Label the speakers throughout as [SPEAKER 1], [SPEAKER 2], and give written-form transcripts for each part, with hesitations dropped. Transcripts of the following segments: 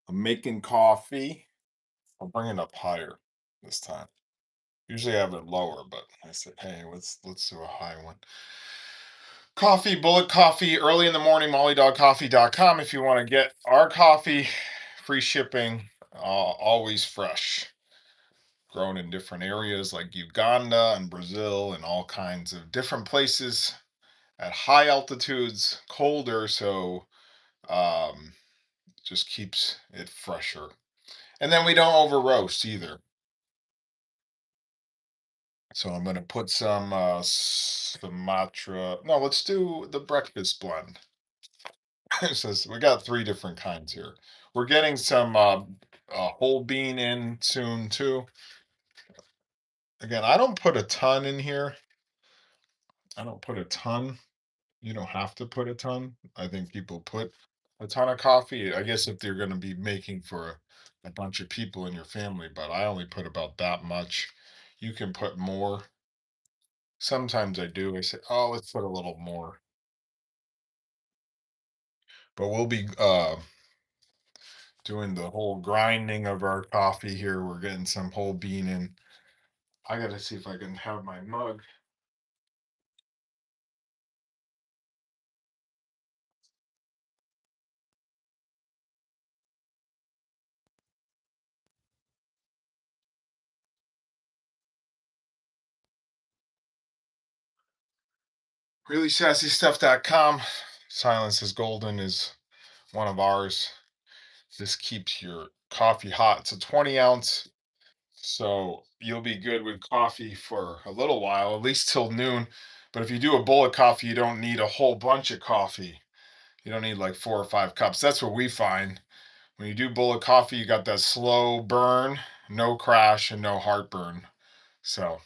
[SPEAKER 1] I'm making coffee. I'll bring it up higher this time. Usually I have it lower, but I said, hey, let's do a high one. Coffee, bullet coffee, early in the morning, mollydogcoffee.com if you want to get our coffee, free shipping, always fresh. Grown in different areas like Uganda and Brazil and all kinds of different places at high altitudes, colder, so um, just keeps it fresher. And then we don't over roast either. So I'm gonna put some Sumatra. No, let's do the breakfast blend. It says we got three different kinds here. We're getting some whole bean in soon too. Again, I don't put a ton in here. I don't put a ton. You don't have to put a ton. I think people put a ton of coffee. I guess if they're going to be making for a bunch of people in your family, but I only put about that much. You can put more. Sometimes I do. I say, oh, let's put a little more. But we'll be doing the whole grinding of our coffee here. We're getting some whole bean in. I got to see if I can have my mug. ReallySassyStuff.com. Silence is Golden is one of ours. This keeps your coffee hot. It's a 20 ounce. So you'll be good with coffee for a little while, at least till noon. But if you do a bowl of coffee, you don't need a whole bunch of coffee. You don't need like 4 or 5 cups. That's what we find. When you do bowl of coffee, you got that slow burn, no crash, and no heartburn. So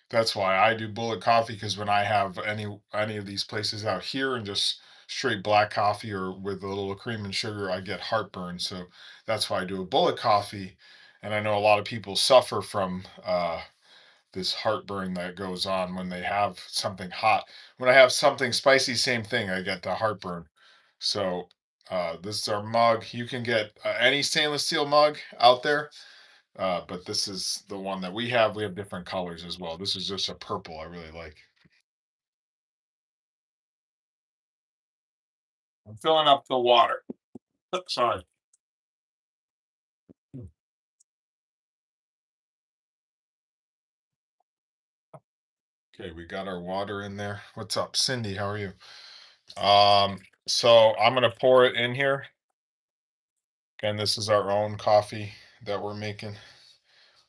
[SPEAKER 1] that's why I do bullet coffee, because when I have any of these places out here and just straight black coffee or with a little cream and sugar, I get heartburn. So that's why I do a bullet coffee. And I know a lot of people suffer from this heartburn that goes on when they have something hot. When I have something spicy, same thing. I get the heartburn. So this is our mug. You can get any stainless steel mug out there, but this is the one that we have. We have different colors as well. This is just a purple I really like. I'm filling up the water. Sorry. Okay, we got our water in there. What's up, Cindy? How are you? So I'm gonna pour it in here. Again, this is our own coffee that we're making,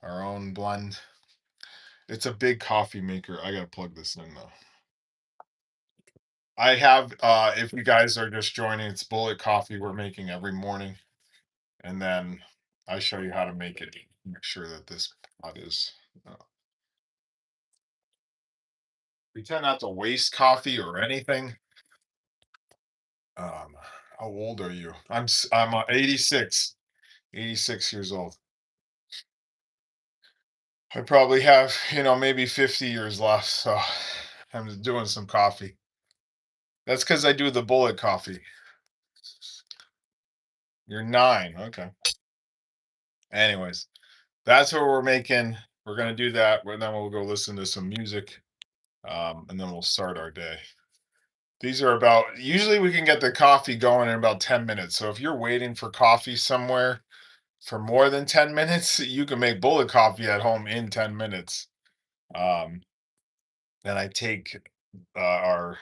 [SPEAKER 1] our own blend. It's a big coffee maker. I gotta plug this in though. I have if you guys are just joining, it's bullet coffee we're making every morning. And then I show you how to make it. Make sure that this pot is. Uh, we tend not to waste coffee or anything. Um, how old are you? I'm 86, 86 years old. I probably have, maybe 50 years left. So I'm doing some coffee. That's because I do the bullet coffee. You're 9. Okay. Anyways, that's what we're making. We're gonna do that, and then we'll go listen to some music, and then we'll start our day. These are about usually we can get the coffee going in about 10 minutes. So if you're waiting for coffee somewhere for more than 10 minutes, you can make bullet coffee at home in 10 minutes. Um, and I take our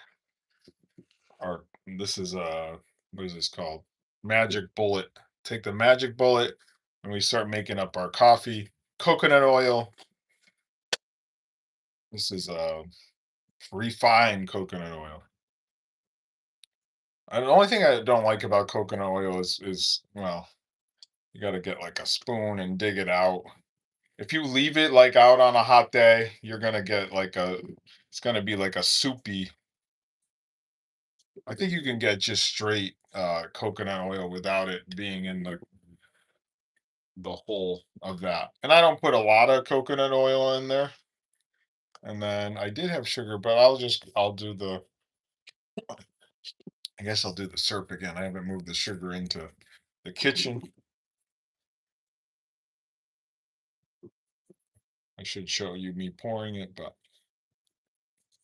[SPEAKER 1] this is what is this called? Magic bullet. Take the magic bullet and we start making up our coffee. Coconut oil. This is refined coconut oil. The only thing I don't like about coconut oil is well, you got to get like a spoon and dig it out. If you leave it like out on a hot day, you're gonna get like it's gonna be like a soupy. I think you can get just straight coconut oil without it being in the whole of that. And I don't put a lot of coconut oil in there. And then I did have sugar, but I'll do I guess I'll do the syrup again. I haven't moved the sugar into. the kitchen. I should show you me pouring it, but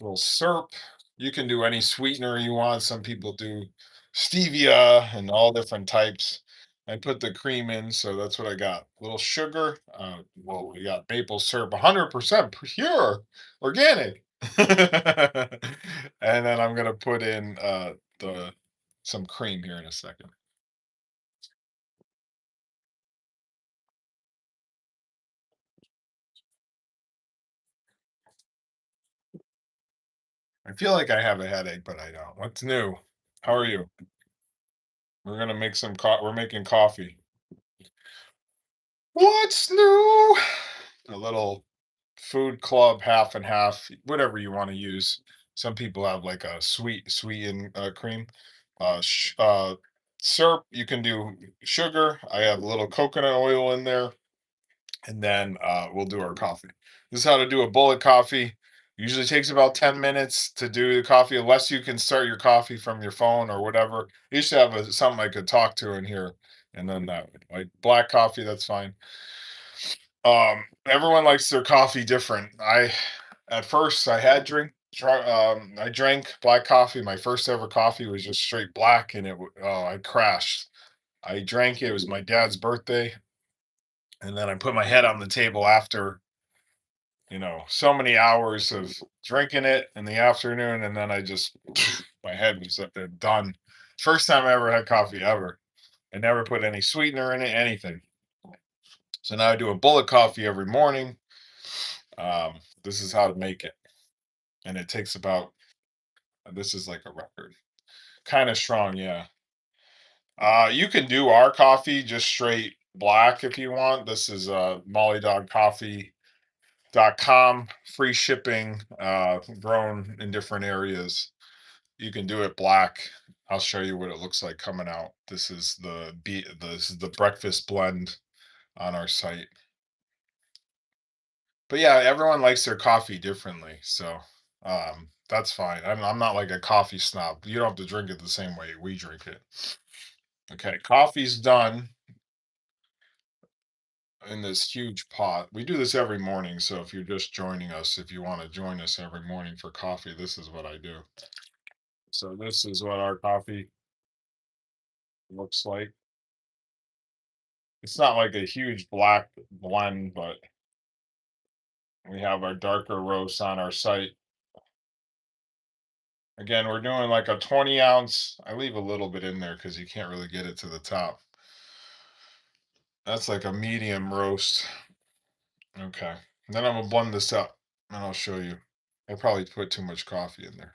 [SPEAKER 1] little syrup. You can do any sweetener you want. Some people do stevia and all different types. I put the cream in, so that's what I got. A little sugar. Well, we got maple syrup, 100% pure, organic. And then I'm gonna put in the some cream here in a second. I feel like I have a headache, but I don't. What's new? How are you? We're gonna make some we're making coffee. What's new? A little food club, half and half, whatever you want to use. Some people have like a sweetened cream. Syrup, you can do sugar. I have a little coconut oil in there, and then we'll do our coffee. This is how to do a bullet coffee. Usually takes about 10 minutes to do the coffee, unless you can start your coffee from your phone or whatever. You should have something I could talk to in here, and then that like black coffee, that's fine. Everyone likes their coffee different. At first I had I drank black coffee. My first ever coffee was just straight black, and I crashed. I drank it. It was my dad's birthday, and then I put my head on the table after so many hours of drinking it in the afternoon, and then I just my head was up there done. First time I ever had coffee ever. I never put any sweetener in it, anything. So now I do a bullet coffee every morning. This is how to make it, and it takes about. This is like a record, kind of strong, yeah. You can do our coffee just straight black if you want. This is mollydogcoffee.com, free shipping, grown in different areas. You can do it black. I'll show you what it looks like coming out. This is the breakfast blend on our site. But yeah, everyone likes their coffee differently, so that's fine. I'm not like a coffee snob. You don't have to drink it the same way we drink it. Okay, coffee's done in this huge pot. We do this every morning, so if you're just joining us, if you want to join us every morning for coffee, this is what I do. So this is what our coffee looks like. It's not like a huge black blend, but we have our darker roasts on our site. Again, we're doing like a 20 ounce. I leave a little bit in there because you can't really get it to the top. That's like a medium roast. Okay. Then I'm gonna blend this up and I'll show you. I probably put too much coffee in there.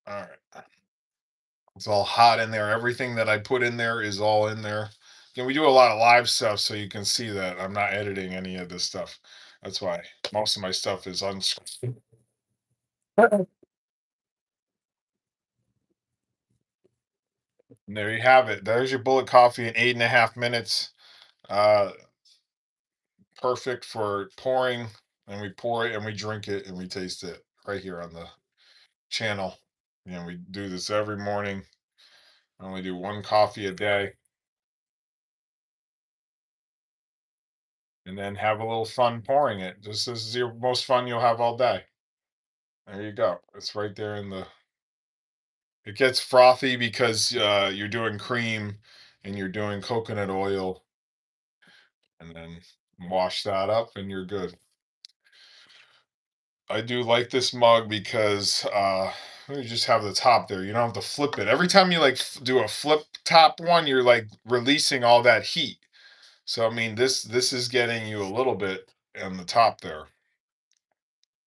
[SPEAKER 1] All right. It's all hot in there. Everything that I put in there is all in there. Again, we do a lot of live stuff, so you can see that I'm not editing any of this stuff. That's why most of my stuff is unscripted. And there you have it. There's your bullet coffee in 8.5 minutes. Uh, Perfect for pouring. And we pour it and we drink it and we taste it right here on the channel. We do this every morning. I only do one coffee a day, and then have a little fun pouring it. This is your most fun you'll have all day. There you go. It's right there in the. It gets frothy because you're doing cream and you're doing coconut oil, and then wash that up, and you're good. I do like this mug because you just have the top there. You don't have to flip it. Every time you like do a flip top one, you're like releasing all that heat. So I mean, this is getting you a little bit on the top there.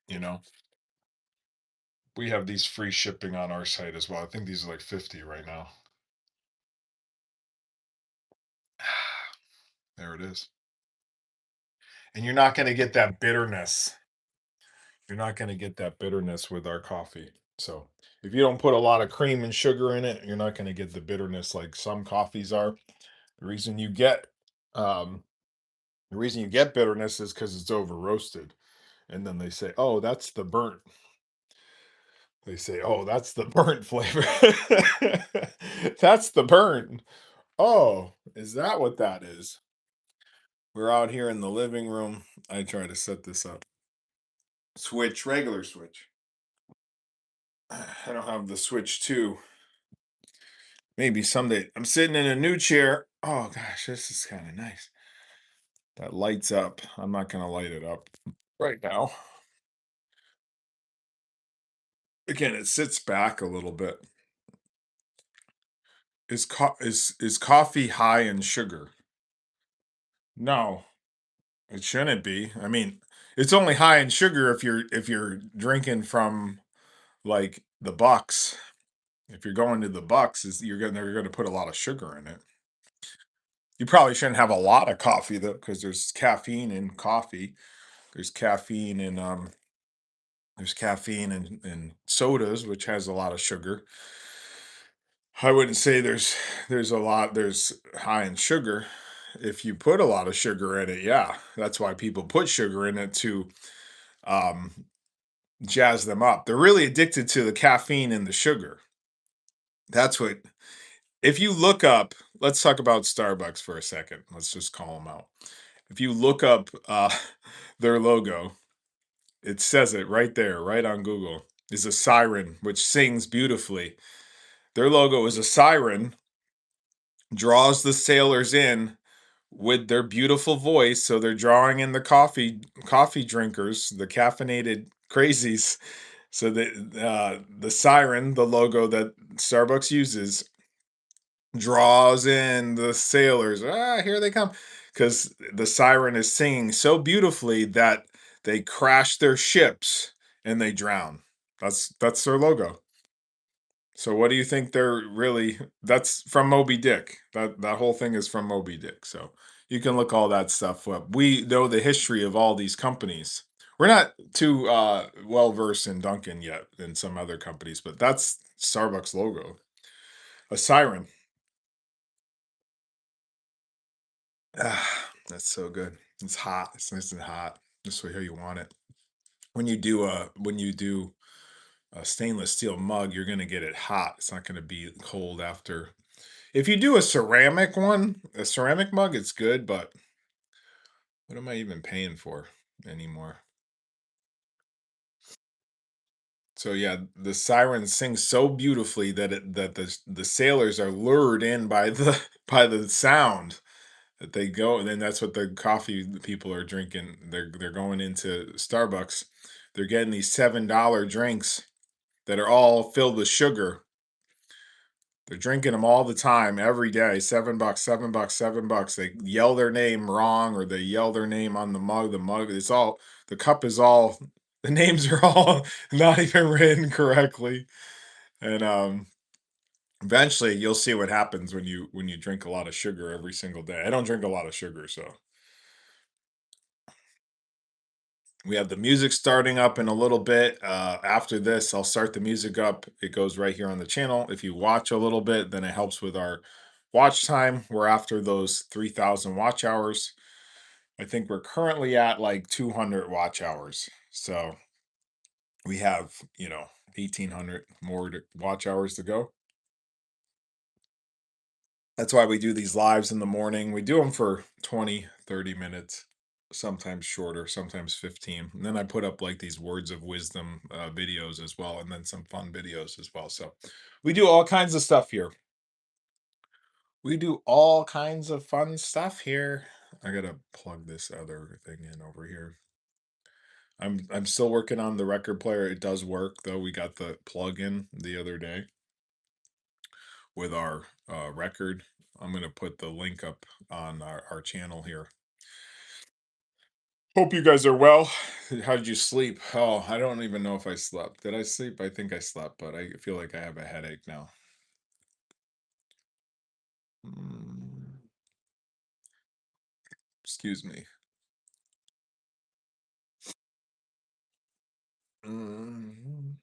[SPEAKER 1] You know, we have these free shipping on our site as well. I think these are like 50 right now. There it is. And you're not going to get that bitterness. You're not going to get that bitterness with our coffee. So if you don't put a lot of cream and sugar in it, you're not going to get the bitterness like some coffees are. The reason you get um, the reason you get bitterness is because it's over roasted, and then they say, "Oh, that's the burnt." They say, "Oh, that's the burnt flavor." That's the burn. Oh, is that what that is? We're out here in the living room. I try to set this up. Switch, regular switch. I don't have the switch too. Maybe someday. I'm sitting in a new chair. Oh gosh, this is kind of nice. That lights up. I'm not gonna light it up right now. Again, it sits back a little bit. Is coffee high in sugar? No, it shouldn't be. I mean, it's only high in sugar if you're drinking from like the Bucks. If you're going to the Bucks, is you're gonna they're gonna put a lot of sugar in it. You probably shouldn't have a lot of coffee though, because there's caffeine in coffee. There's caffeine in there's caffeine in sodas, which has a lot of sugar. I wouldn't say there's high in sugar. If you put a lot of sugar in it, yeah, that's why people put sugar in it to um, jazz them up. They're really addicted to the caffeine and the sugar. That's what. If you look up, let's talk about Starbucks for a second. Let's just call them out. If you look up their logo, it says it right there, right on Google. Is a siren which sings beautifully. Their logo is a siren, draws the sailors in with their beautiful voice. So they're drawing in the coffee drinkers, the caffeinated crazies. So the siren, the logo that Starbucks uses, draws in the sailors. Ah, here they come. Because the siren is singing so beautifully that they crash their ships and they drown. That's their logo. So what do you think they're really that's from Moby Dick. That whole thing is from Moby Dick. So you can look all that stuff up. We know the history of all these companies. We're not too well versed in Dunkin' yet in some other companies, but that's Starbucks logo. A siren. Ah, that's so good. It's hot. It's nice and hot. Just so here you want it. When you do a stainless steel mug, you're gonna get it hot. It's not gonna be cold after. If you do a ceramic one, a ceramic mug, it's good, but what am I even paying for anymore? So yeah, the siren sings so beautifully that the sailors are lured in by the by the sound that they go, and then that's what the coffee people are drinking. They're going into Starbucks. They're getting these $7 drinks that are all filled with sugar. They're drinking them all the time, every day. $7, $7, $7. They yell their name wrong, or they yell their name on the mug. The mug, it's all the cup is all the names are all not even written correctly. And eventually you'll see what happens when you drink a lot of sugar every single day. I don't drink a lot of sugar, so we have the music starting up in a little bit. After this, I'll start the music up. It goes right here on the channel. If you watch a little bit, then it helps with our watch time. We're after those 3,000 watch hours. I think we're currently at like 200 watch hours. So we have, 1,800 more watch hours to go. That's why we do these lives in the morning. We do them for 20, 30 minutes, sometimes shorter, sometimes 15. And then I put up like these words of wisdom videos as well, and then some fun videos as well. So we do all kinds of stuff here. We do all kinds of fun stuff here. I gotta plug this other thing in over here. I'm still working on the record player. It does work though. We got the plug in the other day with our record. I'm gonna put the link up on our channel here. Hope you guys are well. How did you sleep? Oh, I don't even know if I slept. Did I sleep? I think I slept, but I feel like I have a headache now. Mm, excuse me. Mm,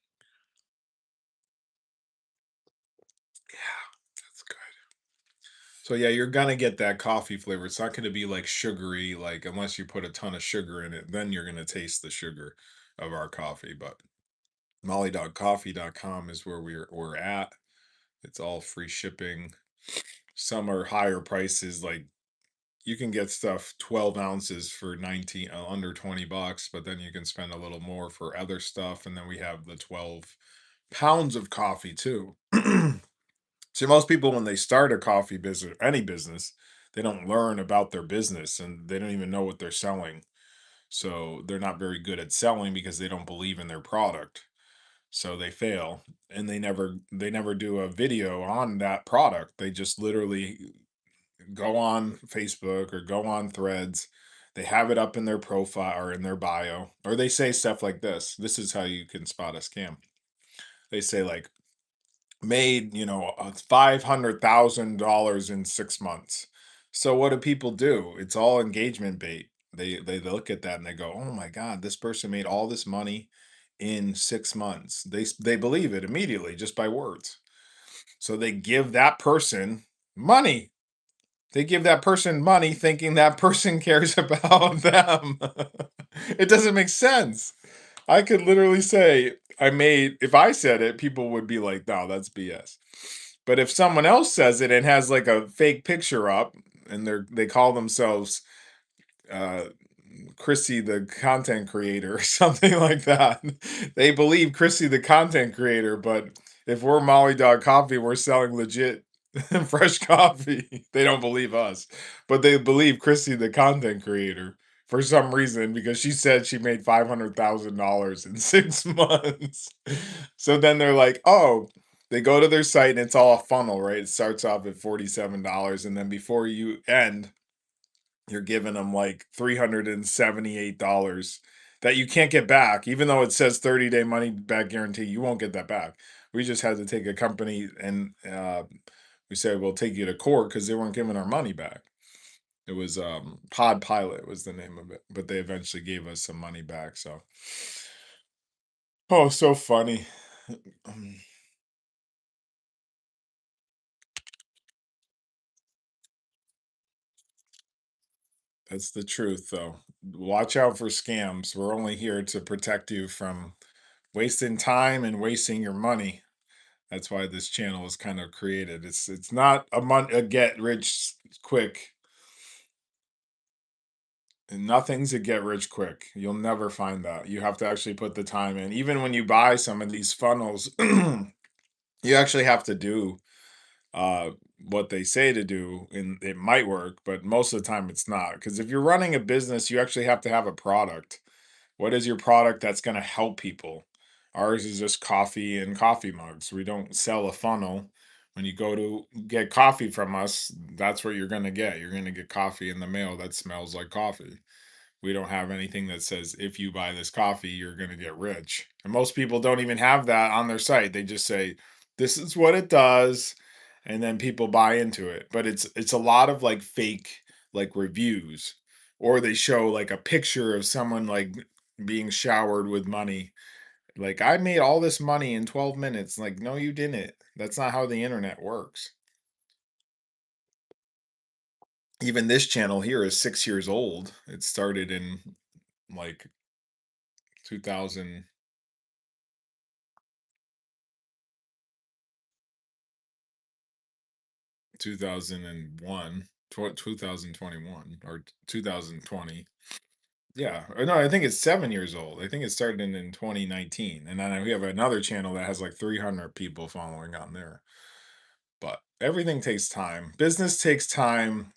[SPEAKER 1] yeah, that's good. So yeah, you're gonna get that coffee flavor. It's not gonna be like sugary, like unless you put a ton of sugar in it, then you're gonna taste the sugar of our coffee. But molly.coffee.com is where we're at. It's all free shipping. Some are higher prices, like you can get stuff 12 ounces for 19 under 20 bucks, but then you can spend a little more for other stuff. And then we have the 12 pounds of coffee too. See, most people when they start a coffee business, any business, they don't learn about their business and they don't even know what they're selling. So they're not very good at selling because they don't believe in their product. So they fail and they never do a video on that product. They just literally go on Facebook or go on Threads. They have it up in their profile or in their bio, or they say stuff like this. This is how you can spot a scam. They say like made, $500,000 in 6 months. So what do people do? It's all engagement bait. They look at that and they go, "Oh my God, this person made all this money in 6 months." They believe it immediately just by words. So they give that person money. They give that person money thinking that person cares about them. It doesn't make sense. I could literally say, if I said it, people would be like, no, that's BS. But if someone else says it and has like a fake picture up and they call themselves uh Chrissy the content creator or something like that. They believe Chrissy the content creator, but if we're Molly Dog Coffee, we're selling legit fresh coffee. They don't believe us, but they believe Chrissy the content creator for some reason because she said she made $500,000 in 6 months. So then they're like, oh, they go to their site and it's all a funnel, right? It starts off at $47, and then before you end, you're giving them like $378 that you can't get back, even though it says 30-day money back guarantee. You won't get that back. We just had to take a company and we said we'll take you to court because they weren't giving our money back. It was Pod Pilot was the name of it, but they eventually gave us some money back. So, oh, so funny. That's the truth, though. Watch out for scams. We're only here to protect you from wasting time and wasting your money. That's why this channel is kind of created. It's not a get rich quick. And nothing's a get rich quick. You'll never find that. You have to actually put the time in. Even when you buy some of these funnels, you actually have to do uh what they say to do, and it might work, but most of the time it's not. Because if you're running a business, you actually have to have a product. What is your product that's going to help people? Ours is just coffee and coffee mugs. We don't sell a funnel. When you go to get coffee from us, that's what you're going to get. You're going to get coffee in the mail that smells like coffee. We don't have anything that says if you buy this coffee, you're going to get rich. And most people don't even have that on their site. They just say this is what it does, and then people buy into it. But it's a lot of like fake like reviews, or they show like a picture of someone like being showered with money. Like I made all this money in 12 minutes. Like no you didn't. That's not how the internet works. Even this channel here is 6 years old. It started in like 2000 2001, 2021 or 2020. Yeah. Or no, I think it's 7 years old. I think it started in 2019. And then we have another channel that has like 300 people following on there. But everything takes time. Business takes time.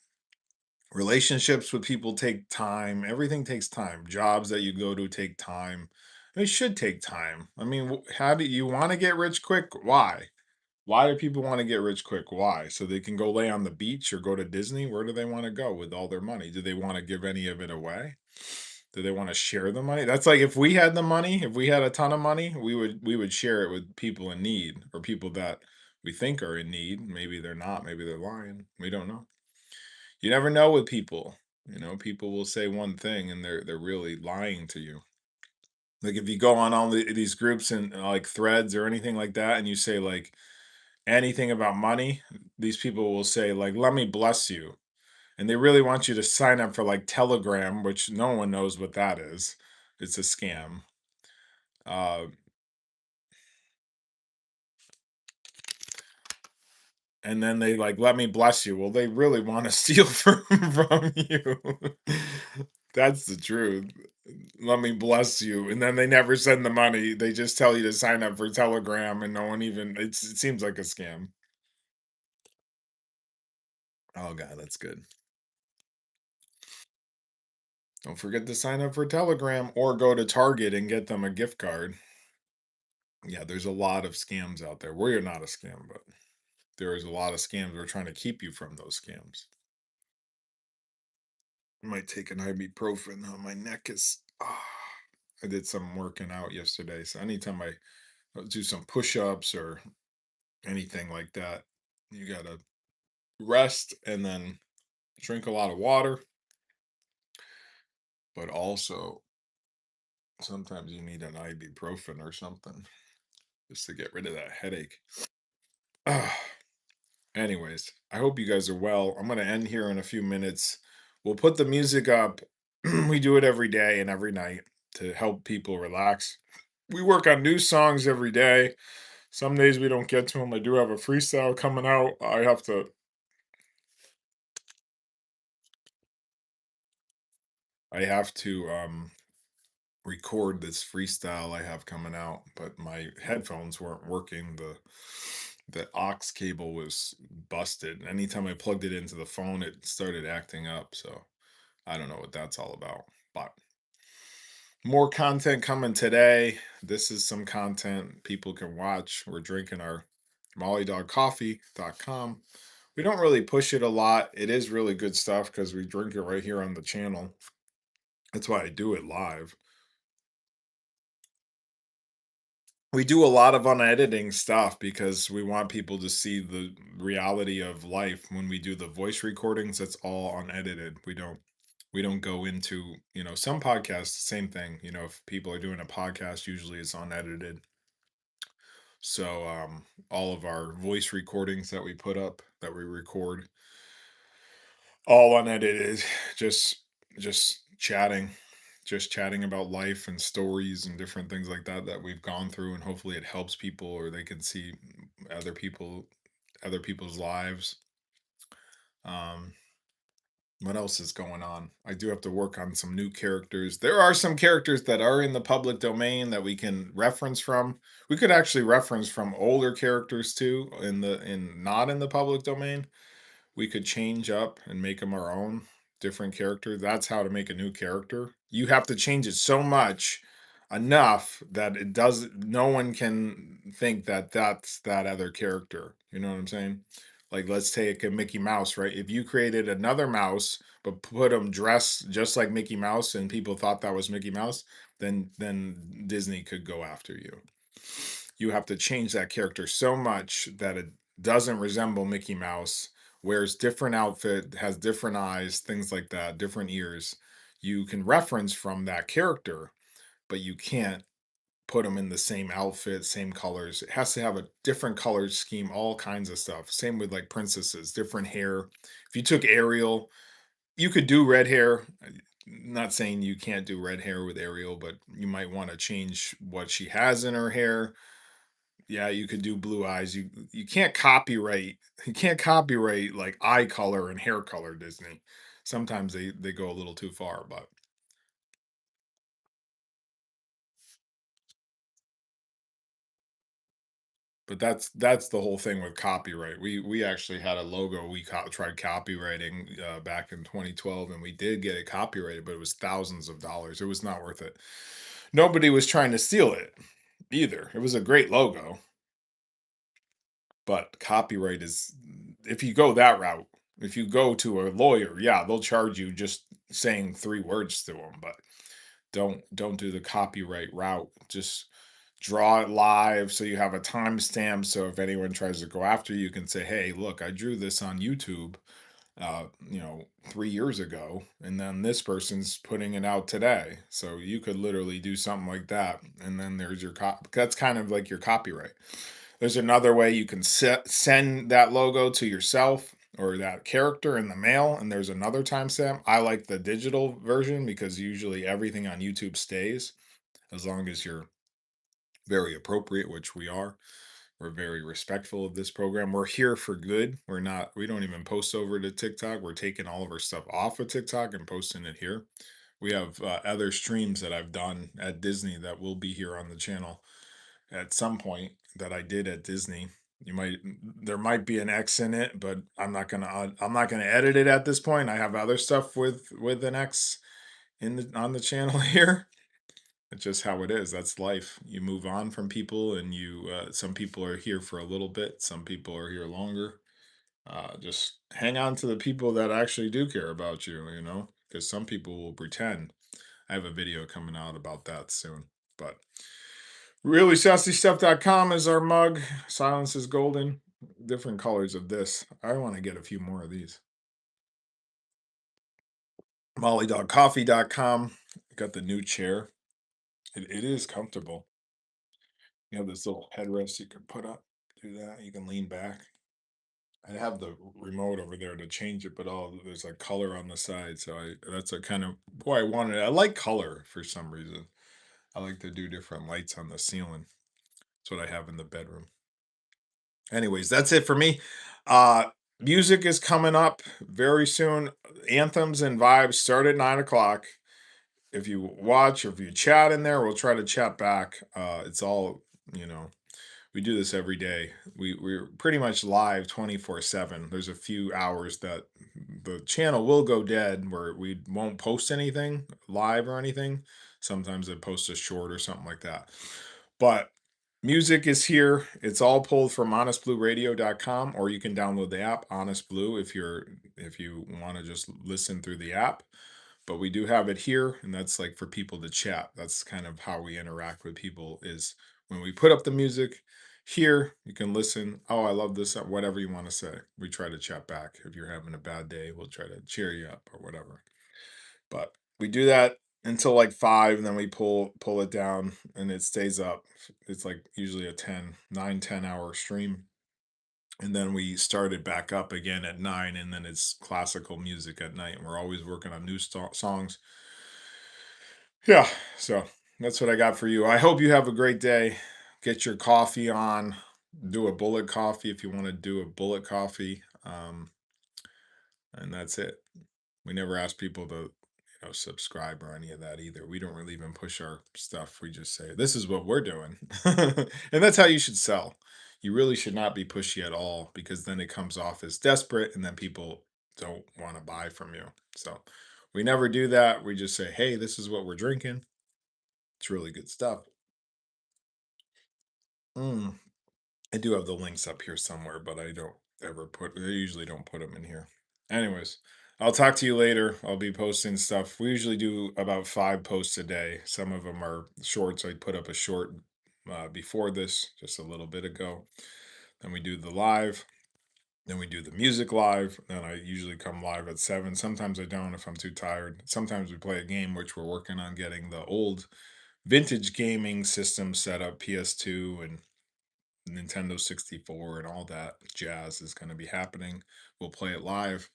[SPEAKER 1] Relationships with people take time. Everything takes time. Jobs that you go to take time. It should take time. I mean, how do you want to get rich quick? Why? Why do people want to get rich quick? Why? So they can go lay on the beach or go to Disney? Where do they want to go with all their money? Do they want to give any of it away? Do they want to share the money? That's like if we had the money, if we had a ton of money, we would share it with people in need or people that we think are in need. Maybe they're not, maybe they're lying. We don't know. You never know with people. People will say one thing and they're really lying to you. Like if you go on all these groups and like threads or anything like that and you say like anything about money, these people will say like, "Let me bless you," and they really want you to sign up for like Telegram, which no one knows what that is. It's a scam. Uh, and then they like, "Let me bless you." Well, they really wanna steal from you. That's the truth. "Let me bless you," and then they never send the money. They just tell you to sign up for Telegram, and no one even it seems like a scam. Oh god, that's good. Don't forget to sign up for Telegram or go to Target and get them a gift card. Yeah, there's a lot of scams out there. We're not a scam, but there is a lot of scams. We're trying to keep you from those scams. I might take an ibuprofen. My neck is. I did some working out yesterday, so anytime I do some push-ups or anything like that, you gotta rest and then drink a lot of water. But also, sometimes you need an ibuprofen or something just to get rid of that headache. Anyways, I hope you guys are well. I'm going to end here in a few minutes. We'll put the music up. We do it every day and every night to help people relax. We work on new songs every day. Some days we don't get to them. I do have a freestyle coming out. I have to record this freestyle I have coming out, but my headphones weren't working. The aux cable was busted. Anytime I plugged it into the phone, it started acting up. So I don't know what that's all about. But more content coming today. This is some content people can watch. We're drinking our mollydogcoffee.com. We don't really push it a lot. It is really good stuff because we drink it right here on the channel. That's why I do it live. We do a lot of unediting stuff because we want people to see the reality of life when we do the voice recordings. That's all unedited. We don't go into, some podcasts, same thing. If people are doing a podcast, usually it's unedited. So all of our voice recordings that we put up, that we record, all unedited, just just chatting, just chatting about life and stories and different things like that that we've gone through, and hopefully it helps people or they can see other people other people's lives. Um what else is going on? I do have to work on some new characters. There are some characters that are in the public domain that we can reference from. We could actually reference from older characters too in not in the public domain. We could change up and make them our own different character. That's how to make a new character. You have to change it so much enough that it does no one can think that that's that other character. You know what I'm saying? Like let's take a Mickey Mouse, right? If you created another mouse but put him dressed just like Mickey Mouse and people thought that was Mickey Mouse, then Disney could go after you. You have to change that character so much that it doesn't resemble Mickey Mouse, wears different outfit, has different eyes, things like that, different ears. You can reference from that character, but you can't put them in the same outfit, same colors. It has to have a different color scheme, all kinds of stuff. Same with like princesses, different hair. If you took Ariel, you could do red hair. Not saying you can't do red hair with Ariel, but you might want to change what she has in her hair. Yeah, you could do blue eyes. You can't copyright like eye color and hair color Disney. Sometimes they go a little too far, but that's the whole thing with copyright. We actually had a logo we tried copywriting back in 2012, and we did get it copyrighted, but it was thousands of dollars. It was not worth it. Nobody was trying to steal it either. It was a great logo, but copyright is if you go that route, if you go to a lawyer, yeah, they'll charge you just saying 3 words to them, but don't do the copyright route. Just draw it live so you have a timestamp. So if anyone tries to go after you, you can say, "Hey, look, I drew this on YouTube, 3 years ago, and then this person's putting it out today." So you could literally do something like that, and then there's your that's kind of like your copyright. There's another way you can send that logo to yourself or that character in the mail, and there's another timestamp. I like the digital version because usually everything on YouTube stays as long as you're very appropriate, which we are. We're very respectful of this program. We're here for good. We don't even post over to TikTok. We're taking all of our stuff off of TikTok and posting it here. We have other streams that I've done at Disney that will be here on the channel at some point that I did at Disney. You might There might be an X in it, but I'm not gonna edit it at this point. I have other stuff with an X in the on the channel here. It's just how it is. That's life. You move on from people, and some people are here for a little bit. Some people are here longer. Just hang on to the people that actually do care about you. Because some people will pretend. I have a video coming out about that soon. But reallySassyStuff.com is our mug. Silence is golden. Different colors of this. I want to get a few more of these. MollyDogCoffee.com. Got the new chair. It is comfortable. You have this little headrest you can put up. Do that. You can lean back. I have the remote over there to change it, but there's a color on the side, so I that's a kind of why I wanted it. I like color for some reason. I like to do different lights on the ceiling. That's what I have in the bedroom. Anyways, that's it for me. Uh Music is coming up very soon. Anthems and vibes start at 9 o'clock. If you watch or if you chat in there, we'll try to chat back. It's all, you know, we do this every day. We're pretty much live 24/7. There's a few hours that the channel will go dead where we won't post anything live or anything. Sometimes I post a short or something like that. But music is here. It's all pulled from honestblueradio.com, or you can download the app Honest Blue if you want to just listen through the app. But we do have it here, and that's like for people to chat. That's kind of how we interact with people is when we put up the music here, you can listen. Oh, I love this, whatever you want to say. We try to chat back. If you're having a bad day, we'll try to cheer you up or whatever. But we do that until like 5, and then we pull it down and it stays up. It's like usually a 10 hour stream. And then we started back up again at 9, and then it's classical music at night. And we're always working on new songs. Yeah, so that's what I got for you. I hope you have a great day. Get your coffee on. Do a bullet coffee if you want to do a bullet coffee. And that's it. We never ask people to, subscribe or any of that either. We don't really even push our stuff. We just say, this is what we're doing. And that's how you should sell. You really should not be pushy at all because then it comes off as desperate and then people don't want to buy from you. So we never do that. We just say, hey, this is what we're drinking. It's really good stuff. Mm, I do have the links up here somewhere, but I usually don't put them in here. Anyways, I'll talk to you later. I'll be posting stuff. We usually do about 5 posts a day. Some of them are shorts. I put up a short before this, just a little bit ago. Then we do the live. Then we do the music live. Then I usually come live at 7. Sometimes I don't if I'm too tired. Sometimes we play a game, which we're working on getting the old vintage gaming system set up, PS2 and Nintendo 64 and all that jazz is going to be happening. We'll play it live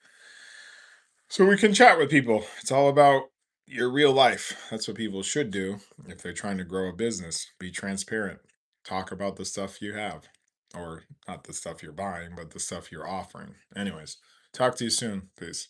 [SPEAKER 1] so we can chat with people. It's all about your real life. That's what people should do if they're trying to grow a business. Be transparent. Talk about the stuff you have, or not the stuff you're buying, but the stuff you're offering. Anyways, talk to you soon. Peace.